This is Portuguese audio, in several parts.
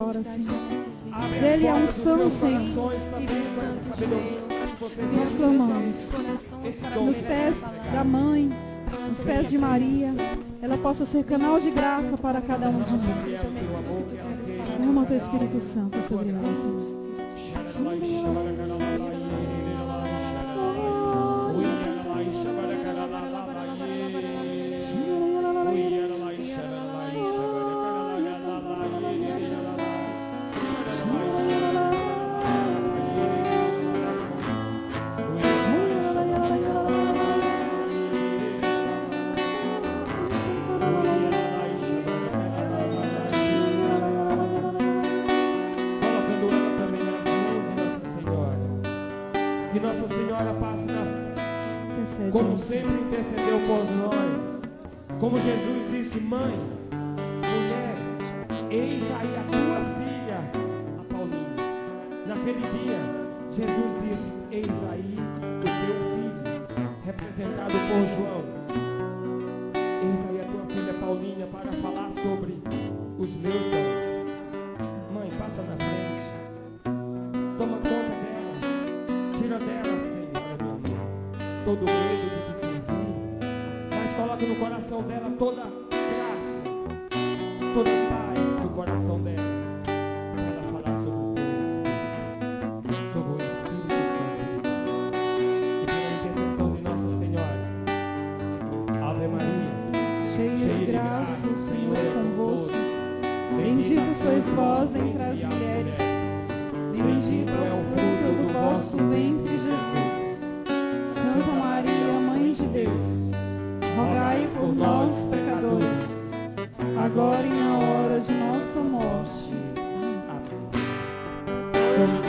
agora, Senhor. Dele é unção, Senhor. Nós clamamos nos pés da mãe, nos pés de Maria, ela possa ser canal de graça para cada um de nós. Derrama o teu Espírito Santo sobre ela, Senhor. Que Nossa Senhora passe na frente, como sempre intercedeu por nós. Como Jesus disse: mãe, mulher, eis aí a tua filha, a Paulinha. Naquele dia, Jesus disse: eis aí o teu filho, representado por João. Eis aí a tua filha Paulinha, para falar sobre os meus dons. Mãe, passa na frente, toma conta dela. Tira dela, Senhor, meu Deus, todo medo de te servir, mas coloca no coração dela toda graça, toda paz no coração dela, para ela falar sobre o teu Espírito, sobre o Espírito Santo, e pela intercessão de Nossa Senhora. Ave Maria, cheia de graça, o Senhor é convosco. Bendita sois vós entre as mulheres, e bendito é o fruto do vosso ventre, Jesus. Santa Maria, Mãe de Deus, rogai por nós, pecadores, agora e na hora de nossa morte. Amém. Abra as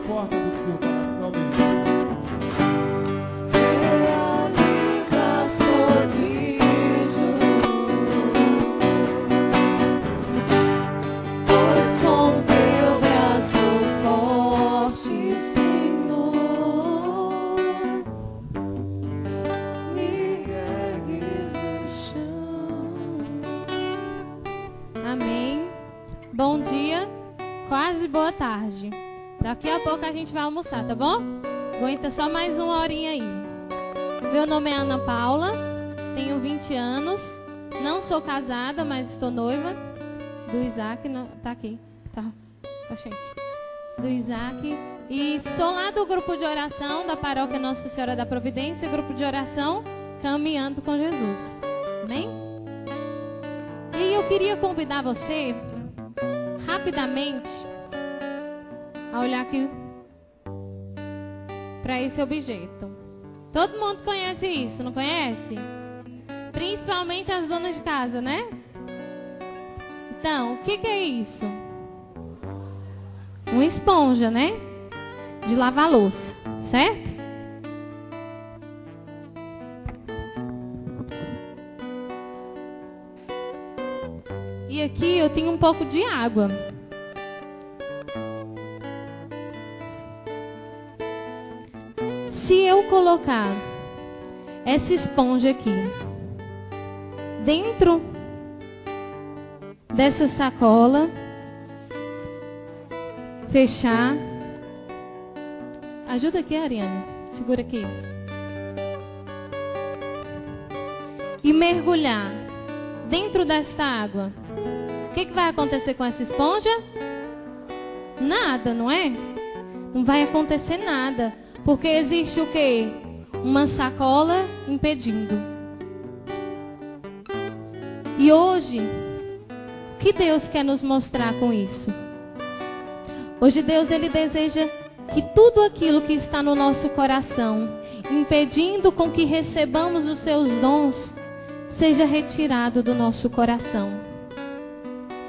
portas do seu coração, meu irmão. Bom dia, quase boa tarde. Daqui a pouco a gente vai almoçar, tá bom? Aguenta só mais uma horinha aí. Meu nome é Ana Paula, tenho 20 anos, não sou casada, mas estou noiva do Isaac, não, tá aqui, tá, gente, do Isaac. E sou lá do grupo de oração da paróquia Nossa Senhora da Providência, grupo de oração Caminhando com Jesus. Amém? E eu queria convidar você rapidamente a olhar aqui para esse objeto. Todo mundo conhece isso, não conhece? Principalmente as donas de casa, né? Então, o que é isso? Uma esponja, né? De lavar louça, certo? E aqui eu tenho um pouco de água. Se eu colocar essa esponja aqui dentro dessa sacola, fechar. Ajuda aqui, Ariane. Segura aqui. E mergulhar dentro desta água. O que vai acontecer com essa esponja? Nada, não é? Não vai acontecer nada. Porque existe o quê? Uma sacola impedindo. E hoje, o que Deus quer nos mostrar com isso? Hoje Deus, Ele deseja que tudo aquilo que está no nosso coração, impedindo com que recebamos os seus dons, seja retirado do nosso coração.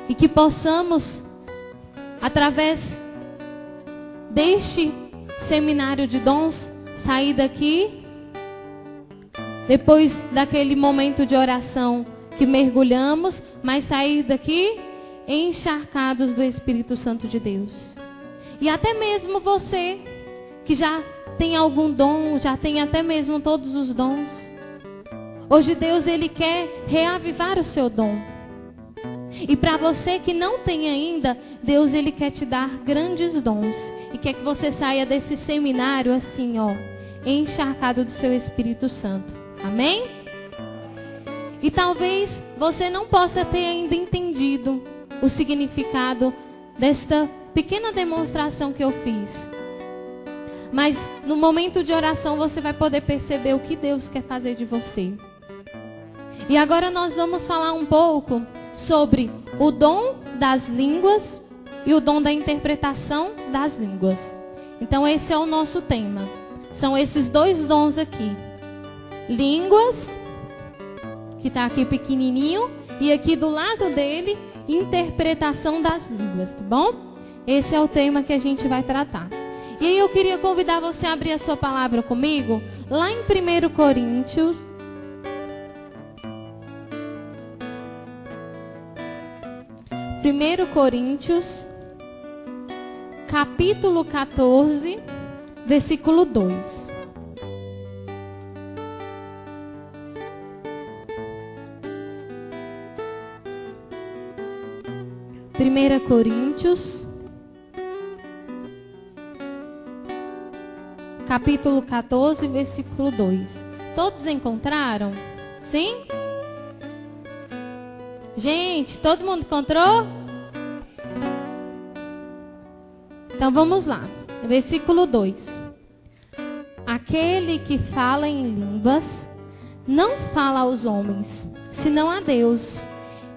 E que possamos, através deste seminário de dons, sair daqui, depois daquele momento de oração que mergulhamos, mas sair daqui encharcados do Espírito Santo de Deus. E até mesmo você, que já tem algum dom, já tem até mesmo todos os dons, Hoje Deus, Ele quer reavivar o seu dom. E para você que não tem ainda, Deus, Ele quer te dar grandes dons. E quer que você saia desse seminário assim, ó, encharcado do seu Espírito Santo. Amém? E talvez você não possa ter ainda entendido o significado desta pequena demonstração que eu fiz. Mas no momento de oração você vai poder perceber o que Deus quer fazer de você. E agora nós vamos falar um pouco sobre o dom das línguas e o dom da interpretação das línguas. Então esse é o nosso tema. São esses dois dons aqui. Línguas, que está aqui pequenininho, e aqui do lado dele, interpretação das línguas, tá bom? Esse é o tema que a gente vai tratar. E aí eu queria convidar você a abrir a sua palavra comigo, lá em 1 Coríntios. Capítulo 14, versículo 2. Primeira Coríntios, capítulo 14, versículo 2. Todos encontraram? Sim? Gente, todo mundo encontrou? Então vamos lá. Versículo 2. Aquele que fala em línguas não fala aos homens, senão a Deus.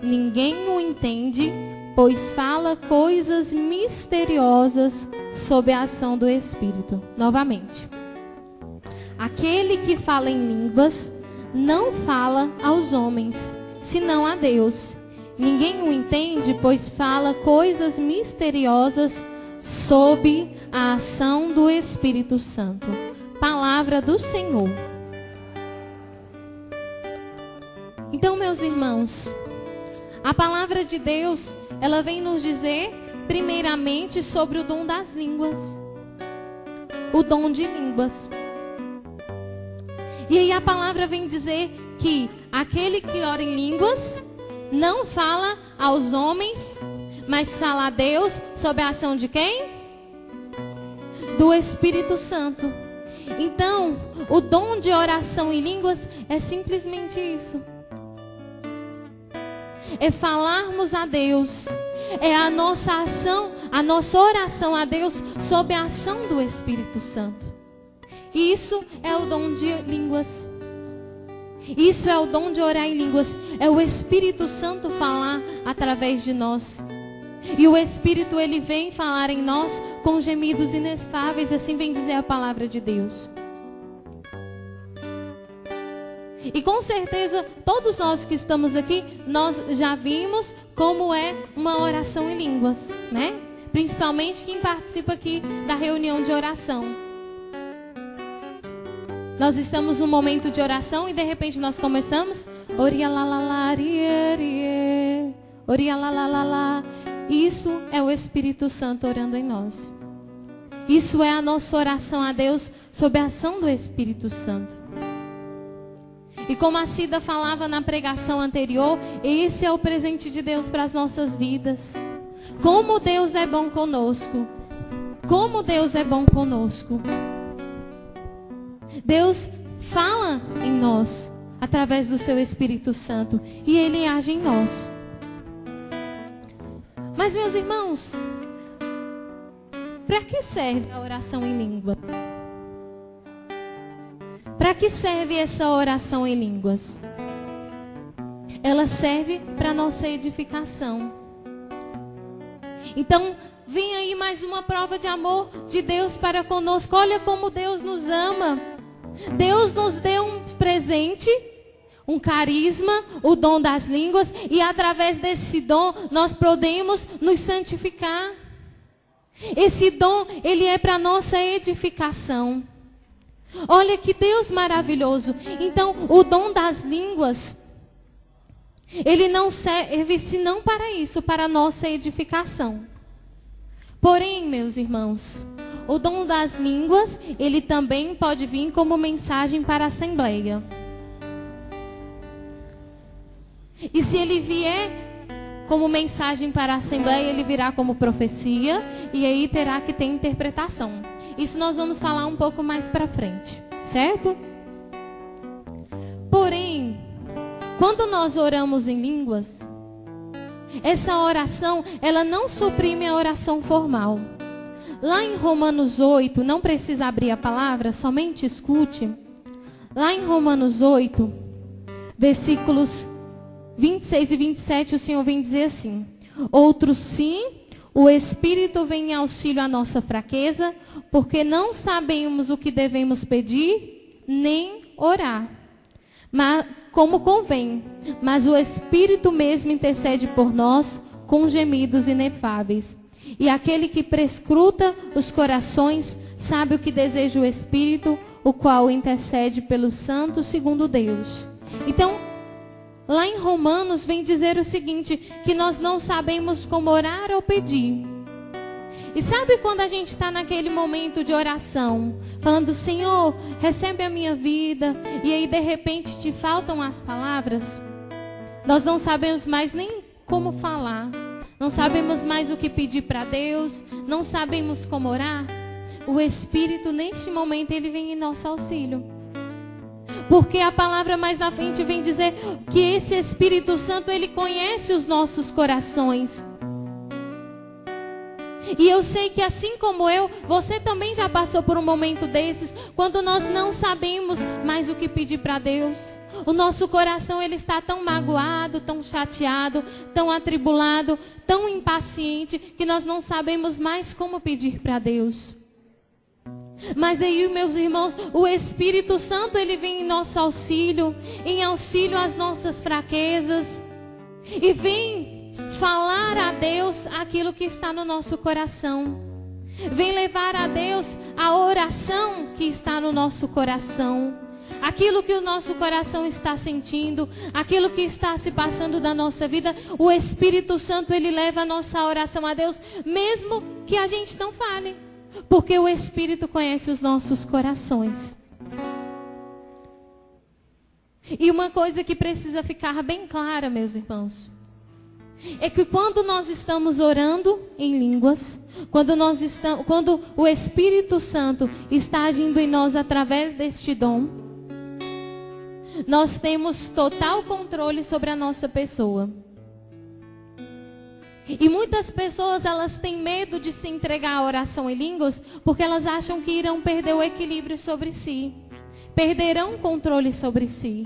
Ninguém o entende, pois fala coisas misteriosas sob a ação do Espírito. Novamente. Aquele que fala em línguas não fala aos homens, senão a Deus. Ninguém o entende, pois fala coisas misteriosas sob a ação do Espírito Santo. Palavra do Senhor. Então, meus irmãos, a palavra de Deus, ela vem nos dizer, primeiramente, sobre o dom das línguas. O dom de línguas. E aí a palavra vem dizer que aquele que ora em línguas não fala aos homens, mas fala a Deus sob a ação de quem? Do Espírito Santo. Então, o dom de oração em línguas é simplesmente isso. É falarmos a Deus. É a nossa ação, a nossa oração a Deus sob a ação do Espírito Santo. E isso é o dom de línguas. Isso é o dom de orar em línguas. É o Espírito Santo falar através de nós. E o Espírito, ele vem falar em nós com gemidos inexplicáveis, assim vem dizer a palavra de Deus. E com certeza, todos nós que estamos aqui, nós já vimos como é uma oração em línguas, né? Principalmente quem participa aqui da reunião de oração. Nós estamos num momento de oração e de repente nós começamos Isso é o Espírito Santo orando em nós. Isso é a nossa oração a Deus sob a ação do Espírito Santo. E como a Cida falava na pregação anterior, esse é o presente de Deus para as nossas vidas. Como Deus é bom conosco. Como Deus é bom conosco. Deus fala em nós através do seu Espírito Santo e Ele age em nós. Mas, meus irmãos, para que serve a oração em línguas? Para que serve essa oração em línguas? Ela serve para nossa edificação. Então, vem aí mais uma prova de amor de Deus para conosco. Olha como Deus nos ama. Deus nos deu um presente, um carisma, o dom das línguas, e através desse dom nós podemos nos santificar. Esse dom, ele é para nossa edificação. Olha que Deus maravilhoso. Então, o dom das línguas, ele não serve senão para isso, para a nossa edificação. Porém, meus irmãos, o dom das línguas, ele também pode vir como mensagem para a assembleia. E se ele vier como mensagem para a Assembleia, ele virá como profecia. E aí terá que ter interpretação. Isso nós vamos falar um pouco mais para frente. Certo? Porém, quando nós oramos em línguas, essa oração, ela não suprime a oração formal. Lá em Romanos 8, não precisa abrir a palavra, somente escute. Lá em Romanos 8, versículos 26 e 27, o Senhor vem dizer assim: outros sim, o Espírito vem em auxílio à nossa fraqueza, porque não sabemos o que devemos pedir, nem orar, mas, como convém. Mas o Espírito mesmo intercede por nós com gemidos inefáveis. E aquele que prescruta os corações sabe o que deseja o Espírito, o qual intercede pelos santos segundo Deus. Então, lá em Romanos vem dizer o seguinte, que nós não sabemos como orar ou pedir. E sabe quando a gente está naquele momento de oração, falando, Senhor, recebe a minha vida, e aí de repente te faltam as palavras? Nós não sabemos mais nem como falar, não sabemos mais o que pedir para Deus, não sabemos como orar. O Espírito, neste momento, ele vem em nosso auxílio. Porque a palavra mais na frente vem dizer que esse Espírito Santo, ele conhece os nossos corações. E eu sei que assim como eu, você também já passou por um momento desses, quando nós não sabemos mais o que pedir para Deus. O nosso coração, ele está tão magoado, tão chateado, tão atribulado, tão impaciente, que nós não sabemos mais como pedir para Deus. Mas aí, meus irmãos, o Espírito Santo, ele vem em nosso auxílio, em auxílio às nossas fraquezas, e vem falar a Deus aquilo que está no nosso coração. Vem levar a Deus a oração que está no nosso coração. Aquilo que o nosso coração está sentindo, aquilo que está se passando da nossa vida, o Espírito Santo, ele leva a nossa oração a Deus, mesmo que a gente não fale. Porque o Espírito conhece os nossos corações. E uma coisa que precisa ficar bem clara, meus irmãos, é que quando nós estamos orando em línguas, quando o Espírito Santo está agindo em nós através deste dom, nós temos total controle sobre a nossa pessoa. E muitas pessoas, elas têm medo de se entregar à oração em línguas, porque elas acham que irão perder o equilíbrio sobre si, perderão o controle sobre si.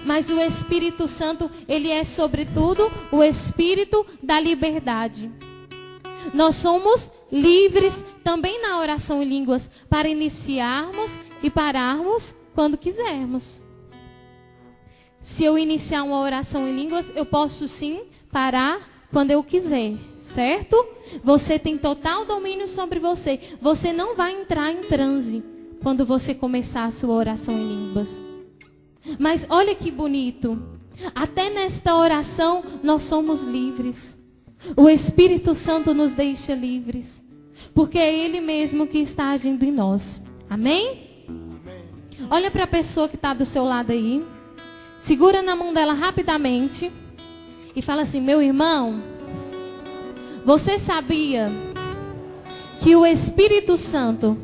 Mas o Espírito Santo, ele é sobretudo o Espírito da liberdade. Nós somos livres também na oração em línguas, para iniciarmos e pararmos quando quisermos. Se eu iniciar uma oração em línguas, eu posso sim parar quando eu quiser, certo? Você tem total domínio sobre você. Você não vai entrar em transe quando você começar a sua oração em línguas. Mas olha que bonito. Até nesta oração nós somos livres. O Espírito Santo nos deixa livres. Porque é Ele mesmo que está agindo em nós. Amém? Amém. Olha para a pessoa que está do seu lado aí. Segura na mão dela rapidamente. E fala assim, meu irmão, você sabia que o Espírito Santo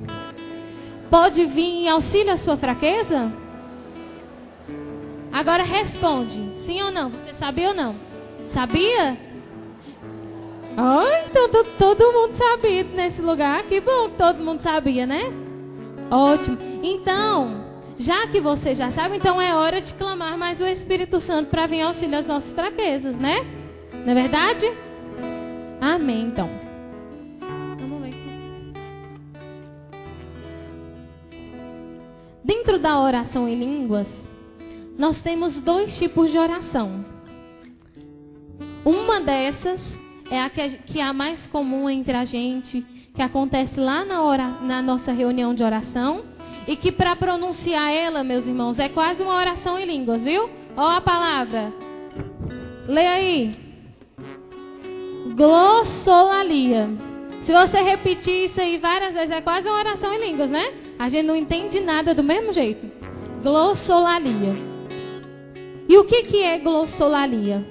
pode vir em auxílio à sua fraqueza? Agora responde, sim ou não? Você sabia ou não? Sabia? Então todo mundo sabia nesse lugar. Que bom que todo mundo sabia, né? Ótimo. Então, já que você já sabe, então é hora de clamar mais o Espírito Santo para vir auxílio às nossas fraquezas, né? Não é verdade? Amém, então. Vamos ver. Dentro da oração em línguas, nós temos dois tipos de oração. Uma dessas é a que é a mais comum entre a gente, que acontece lá na nossa reunião de oração. E que para pronunciar ela, meus irmãos, é quase uma oração em línguas, viu? Ó a palavra. Lê aí. Glossolalia. Se você repetir isso aí várias vezes, é quase uma oração em línguas, né? A gente não entende nada do mesmo jeito. Glossolalia. E o que é glossolalia?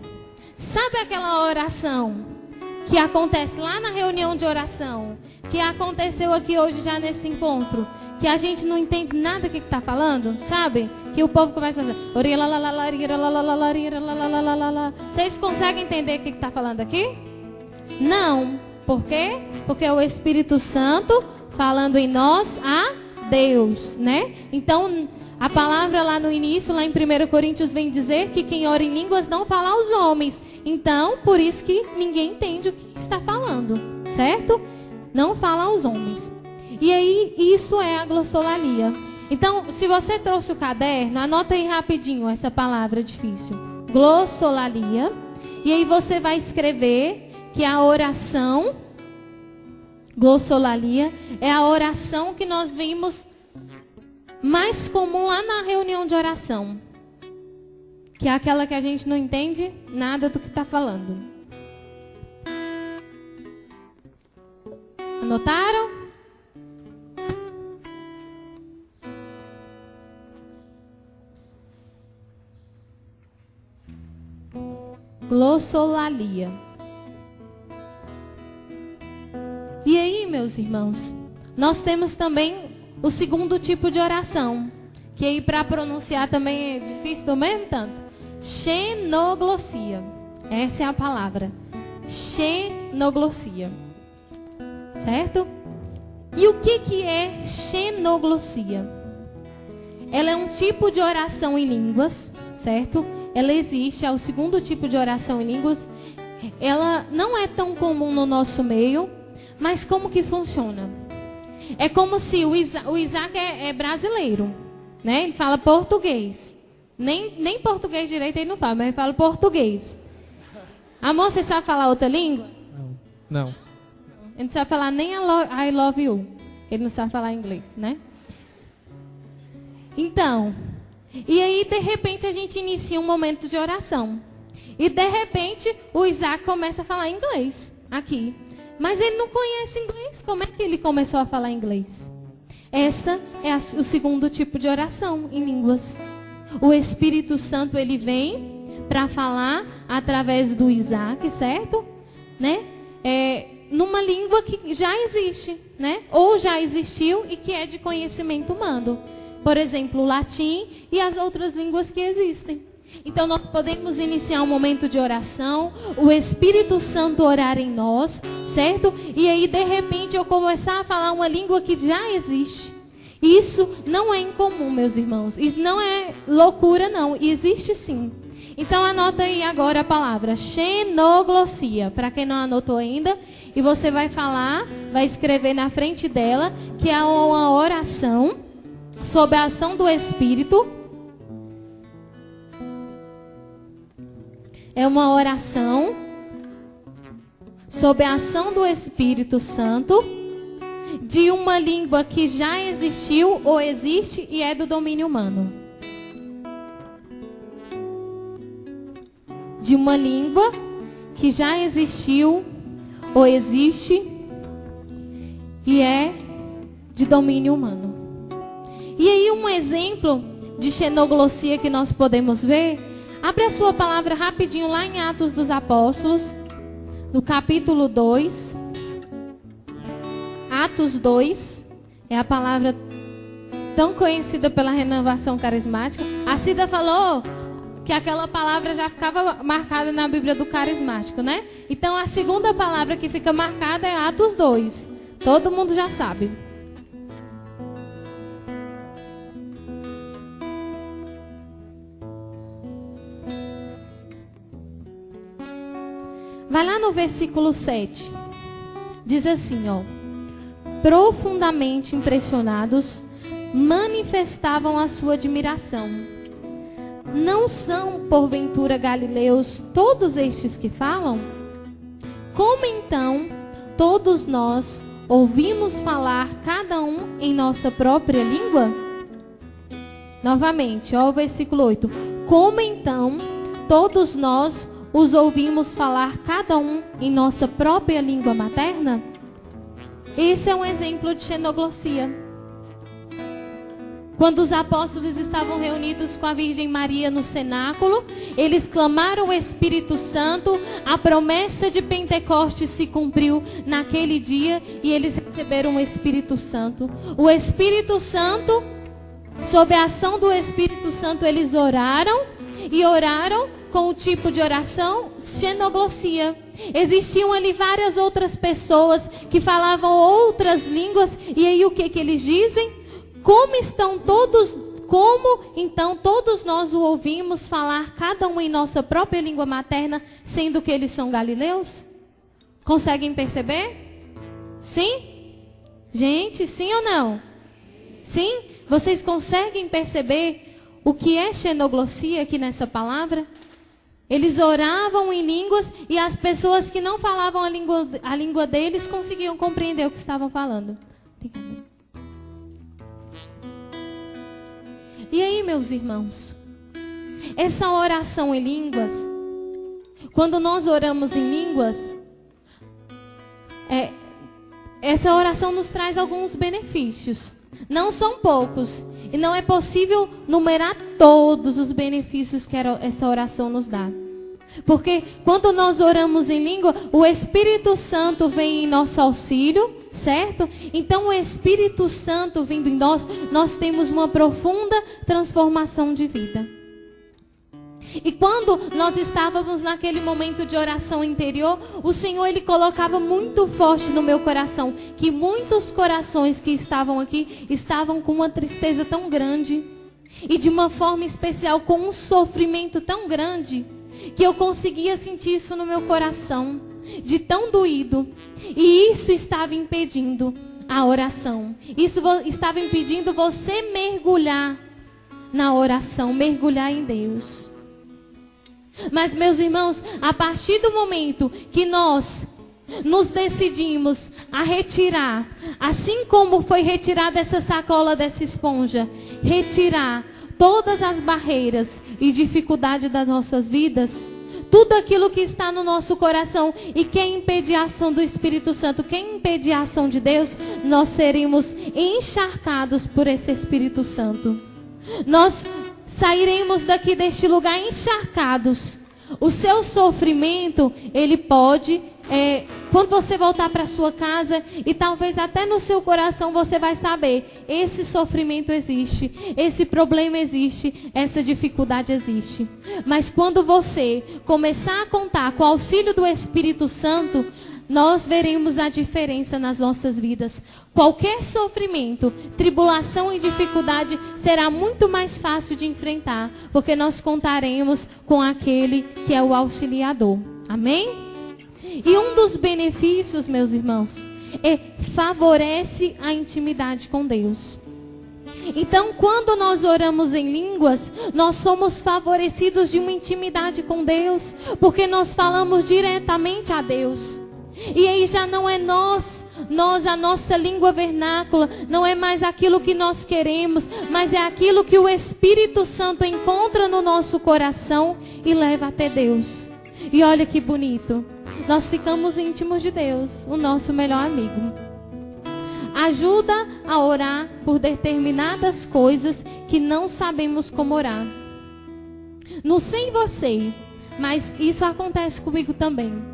Sabe aquela oração que acontece lá na reunião de oração, que aconteceu aqui hoje já nesse encontro, que a gente não entende nada do que está falando, sabe? Que o povo começa a fazer. Vocês conseguem entender o que está falando aqui? Não. Por quê? Porque é o Espírito Santo falando em nós a Deus, né? Então, a palavra lá no início, lá em 1 Coríntios, vem dizer que quem ora em línguas não fala aos homens. Então, por isso que ninguém entende o que está falando, certo? Não fala aos homens. E aí, isso é a glossolalia. Então, se você trouxe o caderno, anota aí rapidinho essa palavra difícil. Glossolalia. E aí você vai escrever que a oração, glossolalia, é a oração que nós vimos mais comum lá na reunião de oração. Que é aquela que a gente não entende nada do que está falando. Anotaram? Glossolalia. E aí, meus irmãos, nós temos também o segundo tipo de oração, que aí para pronunciar também é difícil do mesmo tanto. Xenoglossia. Essa é a palavra. Xenoglossia. Certo? E o que é xenoglossia? Ela é um tipo de oração em línguas, certo? Ela existe, é o segundo tipo de oração em línguas. Ela não é tão comum no nosso meio, mas como que funciona? É como se o Isaac é brasileiro, né? Ele fala português. Nem português direito ele não fala, mas ele fala português. Amor, você sabe falar outra língua? Não. Ele não sabe falar nem I love you. Ele não sabe falar inglês, né? Então, e aí de repente a gente inicia um momento de oração. E de repente o Isaac começa a falar inglês aqui. Mas ele não conhece inglês. Como é que ele começou a falar inglês? Essa é o segundo tipo de oração em línguas. O Espírito Santo, ele vem para falar através do Isaac, certo? Né? Numa língua que já existe, né? Ou já existiu e que é de conhecimento humano. Por exemplo, o latim e as outras línguas que existem. Então nós podemos iniciar um momento de oração, o Espírito Santo orar em nós, certo? E aí de repente eu começar a falar uma língua que já existe. Isso não é incomum, meus irmãos. Isso não é loucura, não. Existe sim. Então anota aí agora a palavra xenoglossia, para quem não anotou ainda. E você vai falar, vai escrever na frente dela, que é uma oração sob a ação do Espírito. É uma oração sob a ação do Espírito Santo, de uma língua que já existiu ou existe e é do domínio humano. De uma língua que já existiu ou existe e é de domínio humano. E aí um exemplo de xenoglossia que nós podemos ver, abre a sua palavra rapidinho lá em Atos dos Apóstolos, no capítulo 2. Atos 2 é a palavra tão conhecida pela renovação carismática. A Cida falou que aquela palavra já ficava marcada na Bíblia do carismático, né? Então a segunda palavra que fica marcada é Atos 2. Todo mundo já sabe. Vai lá no versículo 7. Diz assim, ó. Profundamente impressionados, manifestavam a sua admiração. Não são, porventura, galileus todos estes que falam? Como então todos nós ouvimos falar cada um em nossa própria língua? Novamente, ó, o versículo 8. Como então todos nós os ouvimos falar cada um em nossa própria língua materna? Esse é um exemplo de xenoglossia. Quando os apóstolos estavam reunidos com a Virgem Maria no cenáculo, eles clamaram o Espírito Santo, a promessa de Pentecostes se cumpriu naquele dia e eles receberam o Espírito Santo. O Espírito Santo, sob a ação do Espírito Santo, eles oraram e oraram com o tipo de oração xenoglossia. Existiam ali várias outras pessoas que falavam outras línguas e aí o que eles dizem? Como então todos nós o ouvimos falar, cada um em nossa própria língua materna, sendo que eles são galileus? Conseguem perceber? Sim? Gente, sim ou não? Sim? Vocês conseguem perceber o que é xenoglossia aqui nessa palavra? Eles oravam em línguas e as pessoas que não falavam a língua deles conseguiam compreender o que estavam falando. E aí, meus irmãos, essa oração em línguas, quando nós oramos em línguas, essa oração nos traz alguns benefícios. Não são poucos. E não é possível numerar todos os benefícios que essa oração nos dá. Porque quando nós oramos em língua, o Espírito Santo vem em nosso auxílio, certo? Então o Espírito Santo vindo em nós, nós temos uma profunda transformação de vida. E quando nós estávamos naquele momento de oração interior, o Senhor, Ele colocava muito forte no meu coração, que muitos corações que estavam aqui, estavam com uma tristeza tão grande, e de uma forma especial, com um sofrimento tão grande, que eu conseguia sentir isso no meu coração, de tão doído, e isso estava impedindo a oração, isso estava impedindo você mergulhar na oração, mergulhar em Deus. Mas, meus irmãos, a partir do momento que nós nos decidimos a retirar, assim como foi retirada essa sacola dessa esponja, retirar todas as barreiras e dificuldades das nossas vidas, tudo aquilo que está no nosso coração e que impedir a ação do Espírito Santo, que impedir a ação de Deus, nós seremos encharcados por esse Espírito Santo. Nós sairemos daqui deste lugar encharcados. O seu sofrimento, ele pode, quando você voltar para sua casa, e talvez até no seu coração você vai saber, esse sofrimento existe, esse problema existe, essa dificuldade existe. Mas quando você começar a contar com o auxílio do Espírito Santo, nós veremos a diferença nas nossas vidas. Qualquer sofrimento, tribulação e dificuldade será muito mais fácil de enfrentar, porque nós contaremos com aquele que é o auxiliador. Amém? E um dos benefícios, meus irmãos, favorece a intimidade com Deus. Então, quando nós oramos em línguas, nós somos favorecidos de uma intimidade com Deus, porque nós falamos diretamente a Deus. E aí já não é a nossa língua vernácula, não é mais aquilo que nós queremos, mas é aquilo que o Espírito Santo encontra no nosso coração e leva até Deus. E olha que bonito, nós ficamos íntimos de Deus, o nosso melhor amigo. Ajuda a orar por determinadas coisas que não sabemos como orar. Não sei você, mas isso acontece comigo também.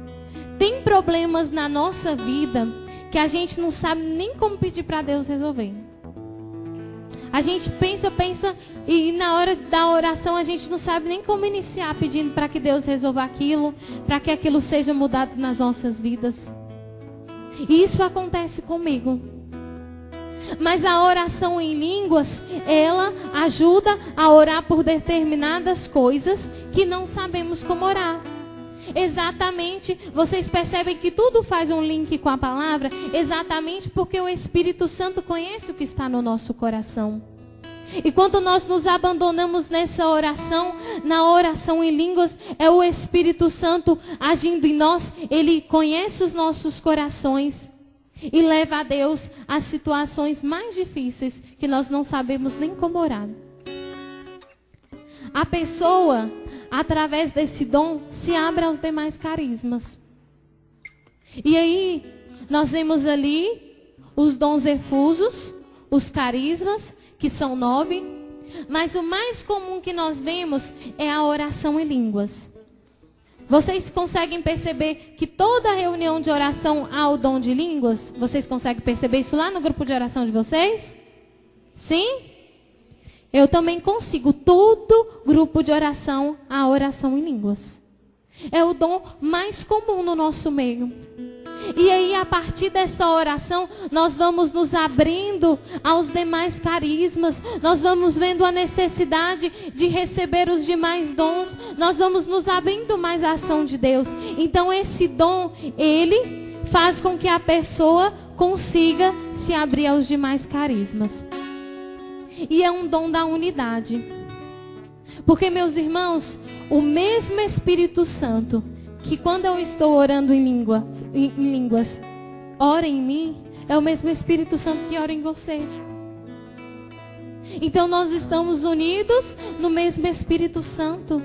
Tem problemas na nossa vida que a gente não sabe nem como pedir para Deus resolver. A gente pensa e na hora da oração a gente não sabe nem como iniciar pedindo para que Deus resolva aquilo, para que aquilo seja mudado nas nossas vidas. E isso acontece comigo. Mas a oração em línguas, ela ajuda a orar por determinadas coisas que não sabemos como orar. Exatamente, vocês percebem que tudo faz um link com a palavra, exatamente porque o Espírito Santo conhece o que está no nosso coração. E quando nós nos abandonamos nessa oração, na oração em línguas, é o Espírito Santo agindo em nós, ele conhece os nossos corações e leva a Deus às situações mais difíceis que nós não sabemos nem como orar. A pessoa, através desse dom, se abre aos demais carismas. E aí, nós vemos ali os dons efusos, os carismas, que são 9, mas o mais comum que nós vemos é a oração em línguas. Vocês conseguem perceber que toda reunião de oração há o dom de línguas? Vocês conseguem perceber isso lá no grupo de oração de vocês? Sim? Eu também consigo. Todo grupo de oração há a oração em línguas. É o dom mais comum no nosso meio. E aí, a partir dessa oração, nós vamos nos abrindo aos demais carismas. Nós vamos vendo a necessidade de receber os demais dons. Nós vamos nos abrindo mais à ação de Deus. Então, esse dom, ele faz com que a pessoa consiga se abrir aos demais carismas. E é um dom da unidade. Porque, meus irmãos, o mesmo Espírito Santo, que quando eu estou orando em línguas, ora em mim, é o mesmo Espírito Santo que ora em você. Então nós estamos unidos no mesmo Espírito Santo.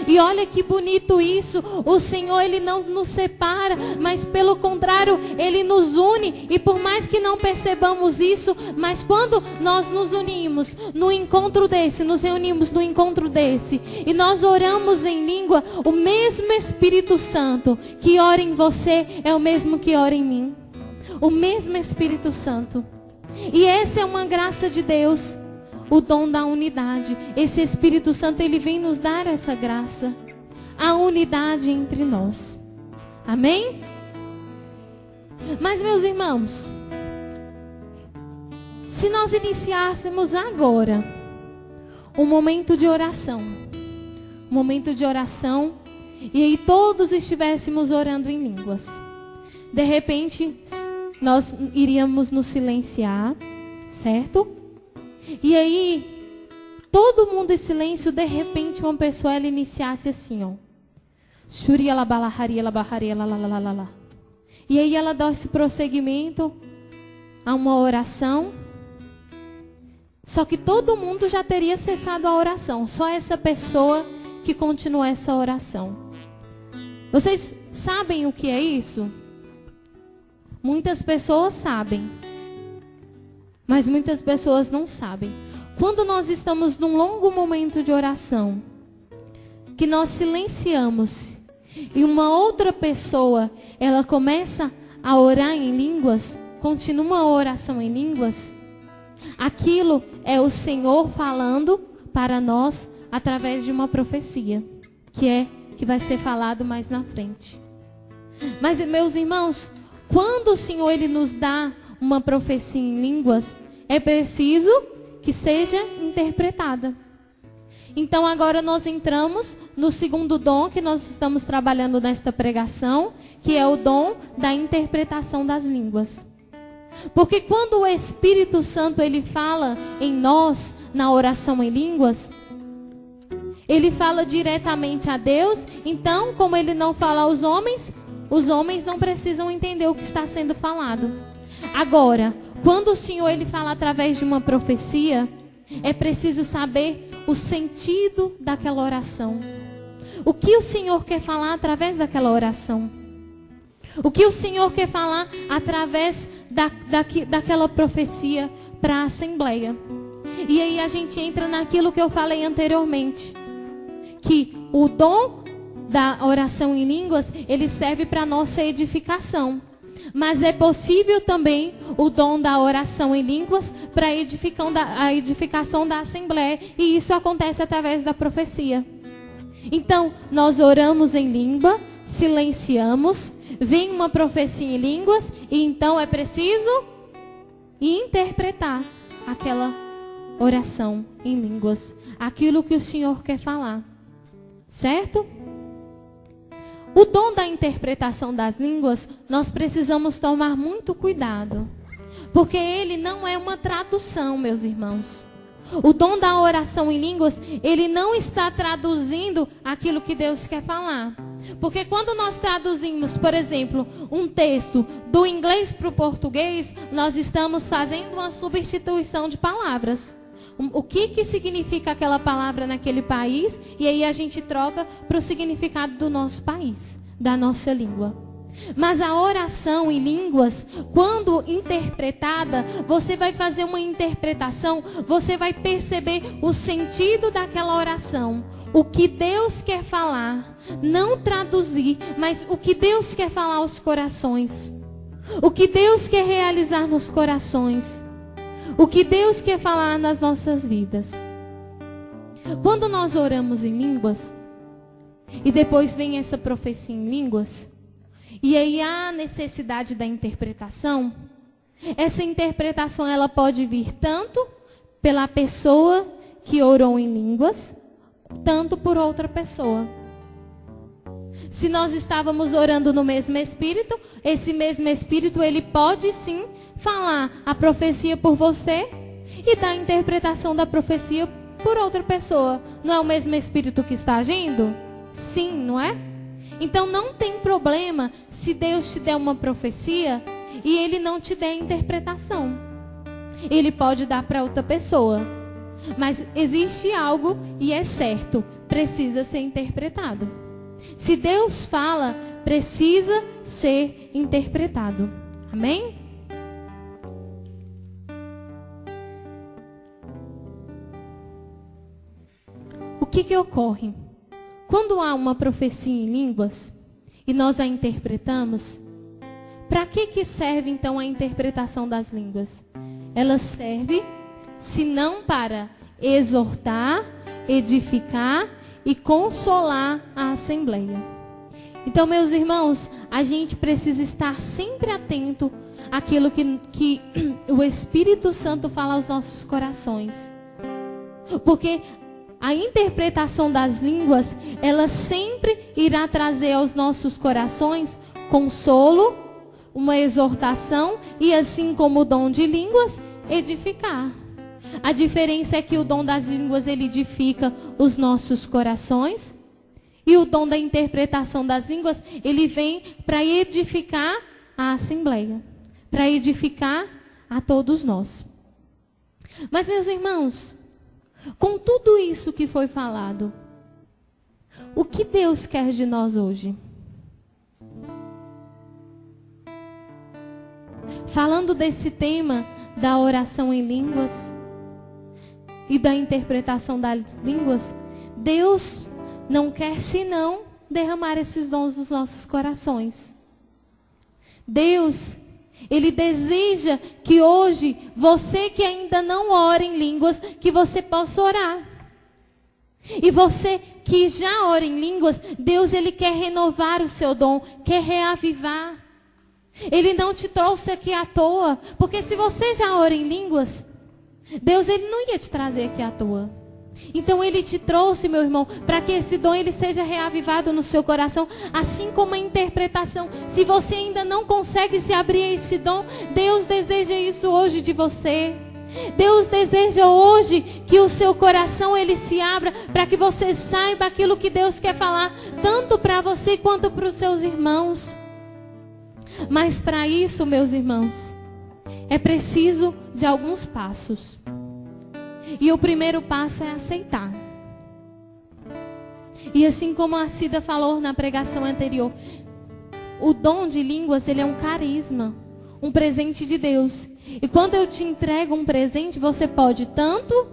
E olha que bonito isso. O Senhor, Ele não nos separa, mas pelo contrário, Ele nos une. E por mais que não percebamos isso, mas quando nós nos unimos no encontro desse, nos reunimos no encontro desse, e nós oramos em língua, o mesmo Espírito Santo que ora em você é o mesmo que ora em mim. O mesmo Espírito Santo. E essa é uma graça de Deus. O dom da unidade. Esse Espírito Santo, ele vem nos dar essa graça. A unidade entre nós. Amém? Mas, meus irmãos, se nós iniciássemos agora um momento de oração. Um momento de oração. E aí todos estivéssemos orando em línguas. De repente, nós iríamos nos silenciar. Certo? E aí, todo mundo em silêncio, de repente uma pessoa, ela iniciasse assim, ó. E aí ela dá esse prosseguimento a uma oração. Só que todo mundo já teria cessado a oração. Só essa pessoa que continua essa oração. Vocês sabem o que é isso? Muitas pessoas sabem. Mas muitas pessoas não sabem. Quando nós estamos num longo momento de oração, que nós silenciamos, e uma outra pessoa, ela começa a orar em línguas, continua a oração em línguas, aquilo é o Senhor falando para nós através de uma profecia, que vai ser falado mais na frente. Mas, meus irmãos, quando o Senhor, Ele nos dá uma profecia em línguas, é preciso que seja interpretada. Então agora nós entramos no segundo dom que nós estamos trabalhando nesta pregação, que é o dom da interpretação das línguas. Porque quando o Espírito Santo, ele fala em nós, na oração em línguas, ele fala diretamente a Deus. Então, como ele não fala aos homens, os homens não precisam entender o que está sendo falado. Agora, quando o Senhor, ele fala através de uma profecia, é preciso saber o sentido daquela oração. O que o Senhor quer falar através daquela oração? O que o Senhor quer falar através daquela profecia para a Assembleia? E aí a gente entra naquilo que eu falei anteriormente. Que o dom da oração em línguas, ele serve para a nossa edificação. Mas é possível também o dom da oração em línguas para a edificação da Assembleia. E isso acontece através da profecia. Então, nós oramos em língua, silenciamos, vem uma profecia em línguas, e então é preciso interpretar aquela oração em línguas. Aquilo que o Senhor quer falar. Certo? O dom da interpretação das línguas, nós precisamos tomar muito cuidado. Porque ele não é uma tradução, meus irmãos. O dom da oração em línguas, ele não está traduzindo aquilo que Deus quer falar. Porque quando nós traduzimos, por exemplo, um texto do inglês para o português, nós estamos fazendo uma substituição de palavras. O que significa aquela palavra naquele país, e aí a gente troca para o significado do nosso país, da nossa língua. Mas a oração em línguas, quando interpretada, você vai fazer uma interpretação, você vai perceber o sentido daquela oração. O que Deus quer falar, não traduzir, mas o que Deus quer falar aos corações. O que Deus quer realizar nos corações. O que Deus quer falar nas nossas vidas. Quando nós oramos em línguas, e depois vem essa profecia em línguas, e aí há a necessidade da interpretação, essa interpretação ela pode vir tanto pela pessoa que orou em línguas, tanto por outra pessoa. Se nós estávamos orando no mesmo Espírito, esse mesmo Espírito, ele pode sim falar a profecia por você e dar a interpretação da profecia por outra pessoa. Não é o mesmo Espírito que está agindo? Sim, não é? Então não tem problema se Deus te der uma profecia e Ele não te der a interpretação. Ele pode dar para outra pessoa. Mas existe algo e é certo, precisa ser interpretado. Se Deus fala, precisa ser interpretado. Amém? O que ocorre? Quando há uma profecia em línguas e nós a interpretamos, para que serve então a interpretação das línguas? Ela serve, se não para exortar, edificar e consolar a assembleia. Então, meus irmãos, a gente precisa estar sempre atento àquilo que o Espírito Santo fala aos nossos corações. Porque a interpretação das línguas, ela sempre irá trazer aos nossos corações consolo, uma exortação e, assim como o dom de línguas, edificar. A diferença é que o dom das línguas, ele edifica os nossos corações, e o dom da interpretação das línguas, ele vem para edificar a assembleia, para edificar a todos nós. Mas, meus irmãos, com tudo isso que foi falado, o que Deus quer de nós hoje? Falando desse tema da oração em línguas e da interpretação das línguas, Deus não quer senão derramar esses dons nos nossos corações. Deus, Ele deseja que hoje, você que ainda não ora em línguas, que você possa orar. E você que já ora em línguas, Deus, Ele quer renovar o seu dom, quer reavivar. Ele não te trouxe aqui à toa, porque se você já ora em línguas, Deus, Ele não ia te trazer aqui à toa. Então Ele te trouxe, meu irmão, para que esse dom ele seja reavivado no seu coração, assim como a interpretação. Se você ainda não consegue se abrir a esse dom, Deus deseja isso hoje de você. Deus deseja hoje que o seu coração ele se abra, para que você saiba aquilo que Deus quer falar, tanto para você quanto para os seus irmãos. Mas para isso, meus irmãos, é preciso de alguns passos. E o primeiro passo é aceitar. E assim como a Cida falou na pregação anterior, o dom de línguas, ele é um carisma, um presente de Deus. E quando eu te entrego um presente, você pode tanto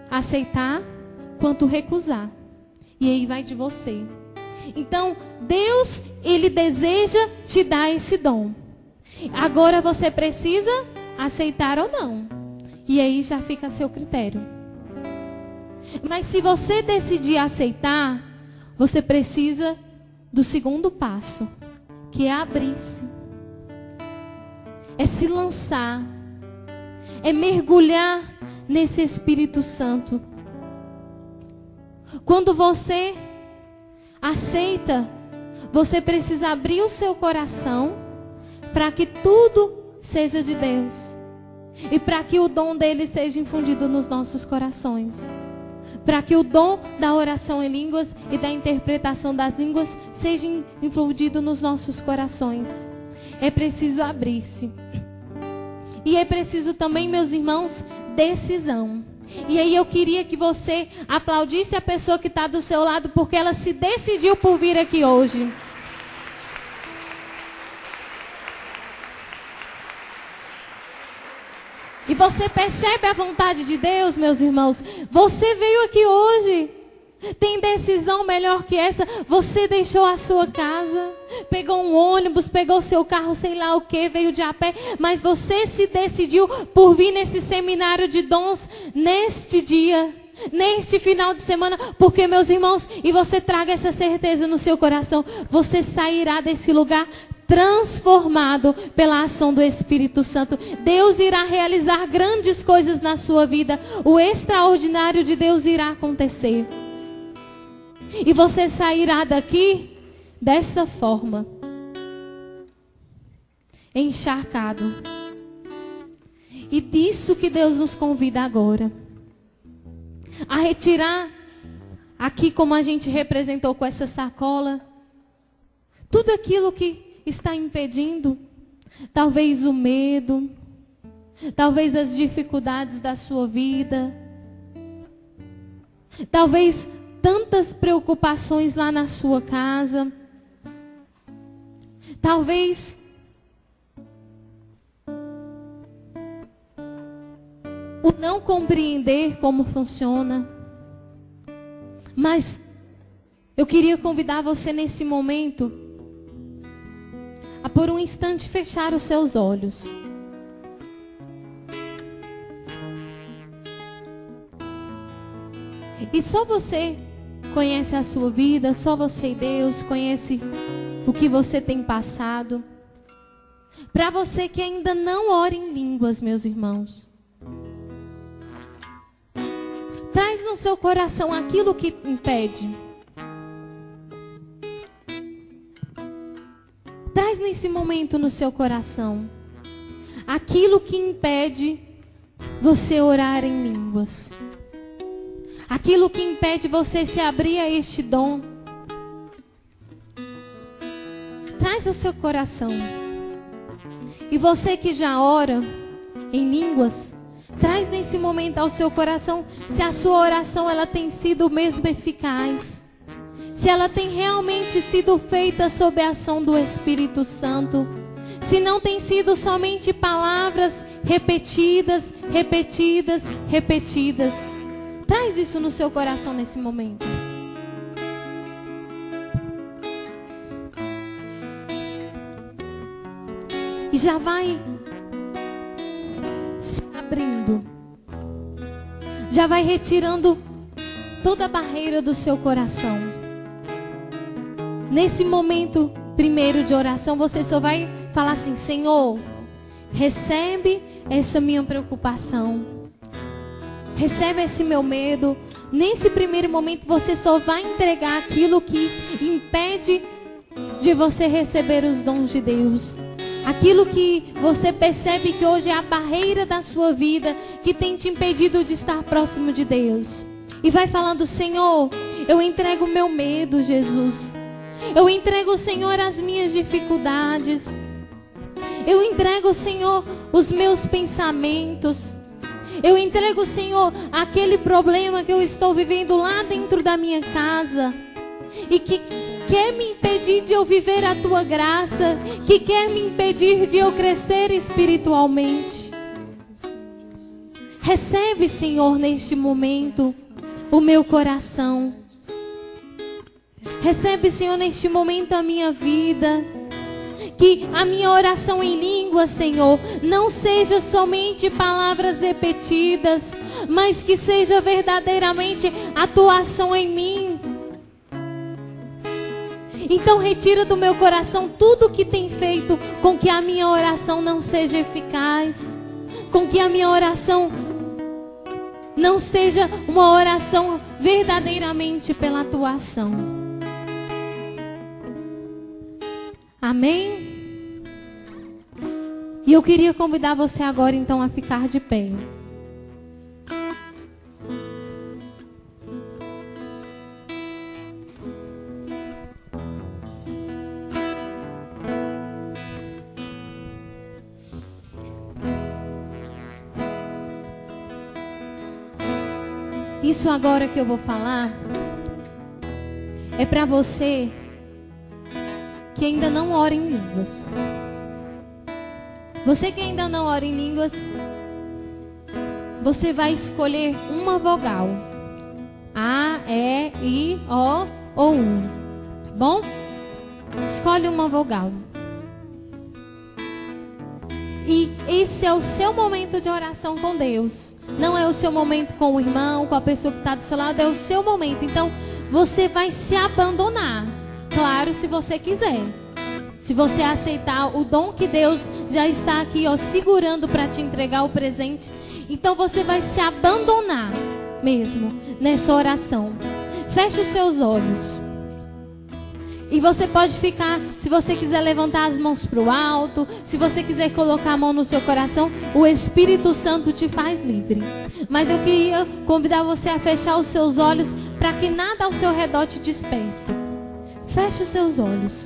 aceitar quanto recusar. E aí vai de você. Então, Deus, Ele deseja te dar esse dom. Agora você precisa aceitar ou não. E aí já fica a seu critério. Mas se você decidir aceitar, você precisa do segundo passo, que é abrir-se. É se lançar. É mergulhar nesse Espírito Santo. Quando você aceita, você precisa abrir o seu coração para que tudo seja de Deus. E para que o dom dele seja infundido nos nossos corações. Para que o dom da oração em línguas e da interpretação das línguas seja infundido nos nossos corações. É preciso abrir-se. E é preciso também, meus irmãos, decisão. E aí eu queria que você aplaudisse a pessoa que está do seu lado, porque ela se decidiu por vir aqui hoje. você percebe a vontade de Deus, meus irmãos. Você veio aqui hoje. Tem decisão melhor que essa? Você deixou a sua casa, pegou um ônibus, pegou o seu carro, sei lá o que, veio de a pé, mas você se decidiu por vir nesse seminário de dons neste dia, neste final de semana, porque, meus irmãos, e você traga essa certeza no seu coração, você sairá desse lugar transformado pela ação do Espírito Santo. Deus irá realizar grandes coisas na sua vida. O extraordinário de Deus irá acontecer. E você sairá daqui dessa forma, encharcado. E disso que Deus nos convida agora. A retirar aqui, como a gente representou com essa sacola, tudo aquilo que está impedindo, talvez o medo, talvez as dificuldades da sua vida, talvez tantas preocupações lá na sua casa, talvez o não compreender como funciona. Mas eu queria convidar você nesse momento a por um instante fechar os seus olhos. E só você conhece a sua vida, só você e Deus conhece o que você tem passado. Para você que ainda não ora em línguas, meus irmãos, traz no seu coração aquilo que impede. Traz nesse momento no seu coração aquilo que impede você orar em línguas. Aquilo que impede você se abrir a este dom. Traz ao seu coração. E você que já ora em línguas, traz nesse momento ao seu coração se a sua oração ela tem sido mesmo eficaz. Se ela tem realmente sido feita sob a ação do Espírito Santo. Se não tem sido somente palavras repetidas, repetidas, repetidas. Traz isso no seu coração nesse momento. E já vai se abrindo. Já vai retirando toda a barreira do seu coração. Nesse momento primeiro de oração, você só vai falar assim: Senhor, recebe essa minha preocupação. Recebe esse meu medo. Nesse primeiro momento você só vai entregar aquilo que impede de você receber os dons de Deus. Aquilo que você percebe que hoje é a barreira da sua vida, que tem te impedido de estar próximo de Deus. E vai falando: Senhor, eu entrego o meu medo, Jesus. Eu entrego, Senhor, as minhas dificuldades. Eu entrego, Senhor, os meus pensamentos. Eu entrego, Senhor, aquele problema que eu estou vivendo lá dentro da minha casa. E que quer me impedir de eu viver a Tua graça. Que quer me impedir de eu crescer espiritualmente. Recebe, Senhor, neste momento, o meu coração. Recebe, Senhor, neste momento a minha vida. Que a minha oração em língua, Senhor, não seja somente palavras repetidas, mas que seja verdadeiramente a Tua ação em mim. Então retira do meu coração tudo que tem feito com que a minha oração não seja eficaz, com que a minha oração não seja uma oração verdadeiramente pela Tua ação. Amém? E eu queria convidar você agora então a ficar de pé. Isso agora que eu vou falar é para você que ainda não ora em línguas. Você que ainda não ora em línguas, você vai escolher uma vogal. A, E, I, O ou U. Bom? Escolhe uma vogal. E esse é o seu momento de oração com Deus. Não é o seu momento com o irmão, com a pessoa que está do seu lado. É o seu momento. Então, você vai se abandonar. Claro, se você quiser. Se você aceitar o dom que Deus já está aqui, ó, segurando para te entregar o presente. Então, você vai se abandonar mesmo nessa oração. Feche os seus olhos. E você pode ficar, se você quiser levantar as mãos para o alto, se você quiser colocar a mão no seu coração, o Espírito Santo te faz livre. Mas eu queria convidar você a fechar os seus olhos para que nada ao seu redor te disperse. Feche os seus olhos.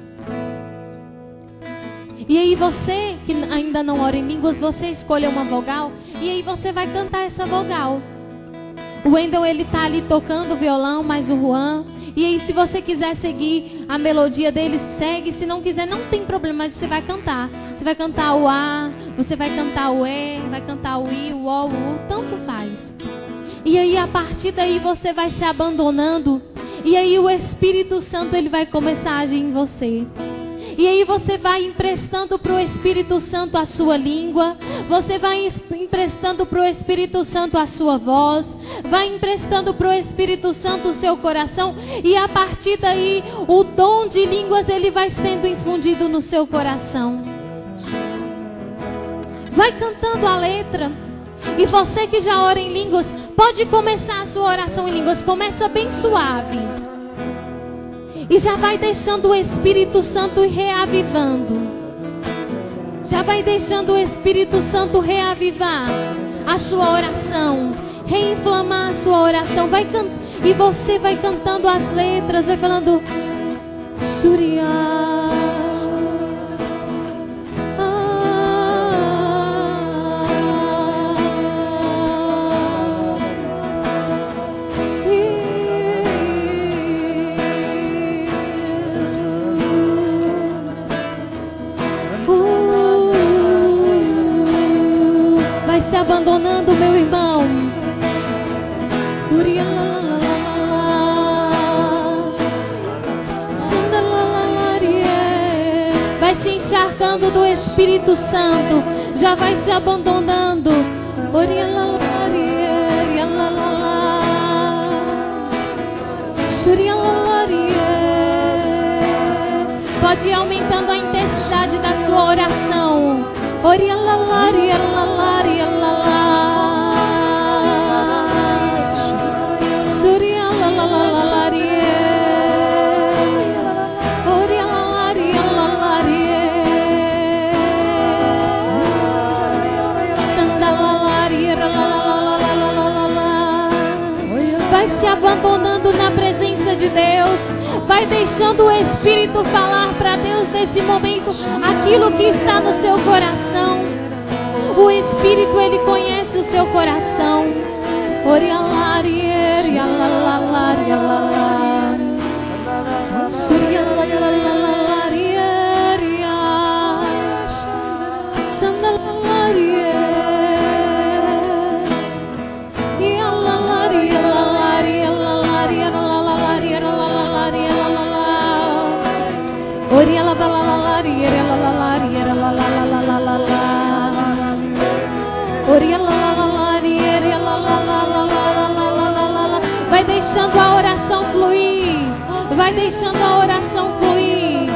E aí você, que ainda não ora em línguas, você escolhe uma vogal e aí você vai cantar essa vogal. O Wendel, ele tá ali tocando violão, mas o Juan... E aí, se você quiser seguir a melodia dele, segue. Se não quiser, não tem problema, mas você vai cantar. Você vai cantar o A, você vai cantar o E, vai cantar o I, o O, o U, tanto faz. E aí, a partir daí, você vai se abandonando. E aí, o Espírito Santo, ele vai começar a agir em você. E aí você vai emprestando para o Espírito Santo a sua língua. Você vai emprestando para o Espírito Santo a sua voz. Vai emprestando para o Espírito Santo o seu coração. E a partir daí, o dom de línguas, ele vai sendo infundido no seu coração. Vai cantando a letra. E você que já ora em línguas, pode começar a sua oração em línguas. Começa bem suave. E já vai deixando o Espírito Santo reavivando. Já vai deixando o Espírito Santo reavivar a sua oração. Reinflamar a sua oração. E você vai cantando as letras. Vai falando Surya. Se abandonando, meu irmão. Vai se encharcando do Espírito Santo. Já vai se abandonando. Pode ir aumentando a intensidade da sua oração. Vai se abandonando na presença de Deus. Vai deixando o Espírito falar para Deus nesse momento aquilo que está no seu coração. O Espírito, ele conhece o seu coração. Vai deixando a oração fluir. Vai deixando a oração fluir.